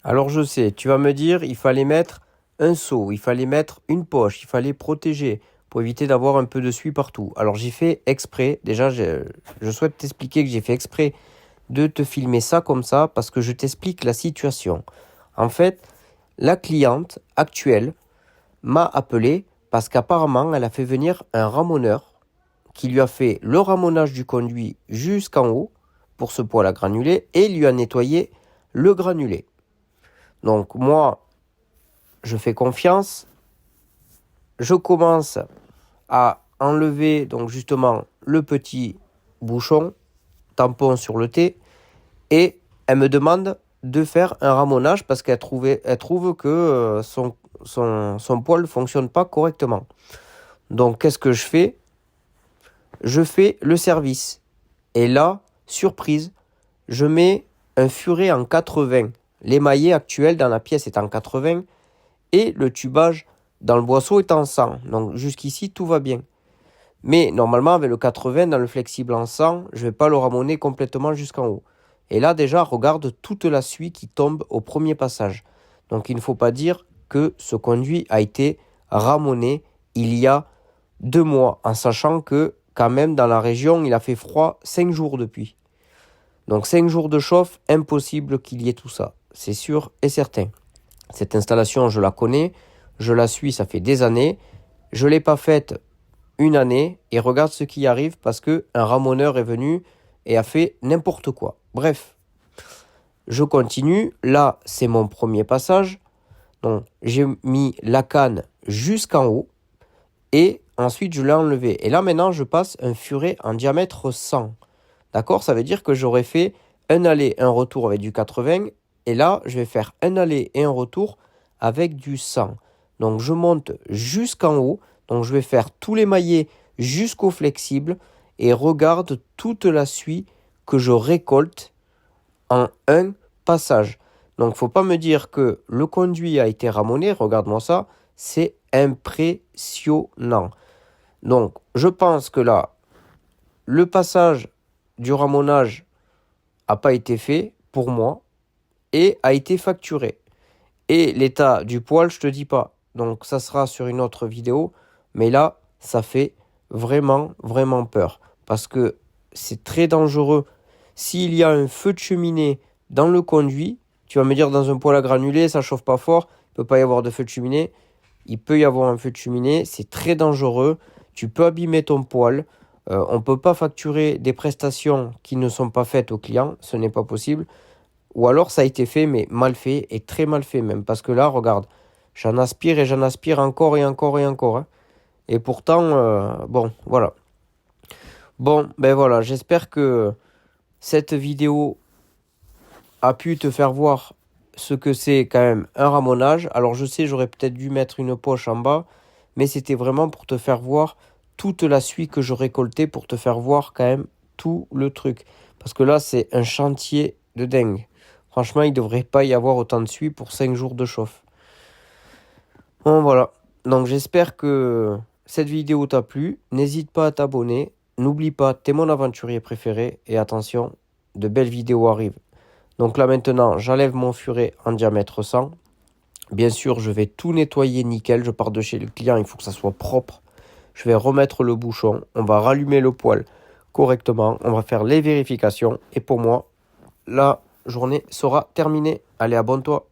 Alors je sais, tu vas me dire, il fallait mettre un seau, il fallait mettre une poche, il fallait protéger pour éviter d'avoir un peu de suie partout. Alors j'ai fait exprès, déjà je souhaite t'expliquer que j'ai fait exprès de te filmer ça comme ça parce que je t'explique la situation. En fait, la cliente actuelle m'a appelé parce qu'apparemment elle a fait venir un ramoneur qui lui a fait le ramonage du conduit jusqu'en haut pour ce poêle à granulés et lui a nettoyé le granulé. Donc moi, je fais confiance, je commence à enlever donc justement le petit bouchon, tampon sur le thé, et elle me demande de faire un ramonage parce qu'elle trouve que son poêle ne fonctionne pas correctement. Donc qu'est-ce que je fais? Je fais le service. Et là, surprise, je mets un furet en 80. L'émaillé actuel dans la pièce est en 80 et le tubage dans le boisseau est en 100. Donc jusqu'ici, tout va bien. Mais normalement, avec le 80 dans le flexible en 100, je ne vais pas le ramoner complètement jusqu'en haut. Et là, déjà, regarde toute la suie qui tombe au premier passage. Donc il ne faut pas dire que ce conduit a été ramoné il y a 2 mois, en sachant que quand même dans la région, il a fait froid 5 jours depuis. Donc 5 jours de chauffe, impossible qu'il y ait tout ça. C'est sûr et certain. Cette installation, je la connais, je la suis, ça fait des années. Je ne l'ai pas faite une année et regarde ce qui arrive parce qu'un ramoneur est venu et a fait n'importe quoi. Bref, je continue. Là, c'est mon premier passage. Donc, j'ai mis la canne jusqu'en haut et ensuite je l'ai enlevé. Et là, maintenant, je passe un furet en diamètre 100. D'accord? Ça veut dire que j'aurais fait un aller, un retour avec du 80. Et là, je vais faire un aller et un retour avec du 100. Donc, je monte jusqu'en haut. Donc, je vais faire tous les maillets jusqu'au flexible. Et regarde toute la suie que je récolte en un passage. Donc, il ne faut pas me dire que le conduit a été ramoné. Regarde-moi ça. C'est impressionnant. Donc, je pense que là, le passage du ramonage n'a pas été fait pour moi et a été facturé. Et l'état du poêle, je te dis pas. Donc ça sera sur une autre vidéo. Mais là, ça fait vraiment, vraiment peur. Parce que c'est très dangereux. S'il y a un feu de cheminée dans le conduit, tu vas me dire dans un poêle à granulés, ça chauffe pas fort, il ne peut pas y avoir de feu de cheminée. Il peut y avoir un feu de cheminée, c'est très dangereux. Tu peux abîmer ton poêle. On ne peut pas facturer des prestations qui ne sont pas faites au client, ce n'est pas possible. Ou alors ça a été fait, mais mal fait, et très mal fait même. Parce que là, regarde, j'en aspire et j'en aspire encore et encore et encore. Hein. Et pourtant, bon, voilà. Bon, ben voilà, j'espère que cette vidéo a pu te faire voir ce que c'est quand même un ramonage. Alors je sais, j'aurais peut-être dû mettre une poche en bas, mais c'était vraiment pour te faire voir toute la suie que je récoltais, pour te faire voir quand même tout le truc. Parce que là, c'est un chantier de dingue. Franchement, il ne devrait pas y avoir autant de suie pour 5 jours de chauffe. Bon, voilà. Donc j'espère que cette vidéo t'a plu. N'hésite pas à t'abonner. N'oublie pas, t'es mon aventurier préféré. Et attention, de belles vidéos arrivent. Donc là maintenant, j'enlève mon furet en diamètre 100. Bien sûr, je vais tout nettoyer nickel. Je pars de chez le client, il faut que ça soit propre. Je vais remettre le bouchon. On va rallumer le poêle correctement. On va faire les vérifications. Et pour moi, la journée sera terminée. Allez, abonne-toi.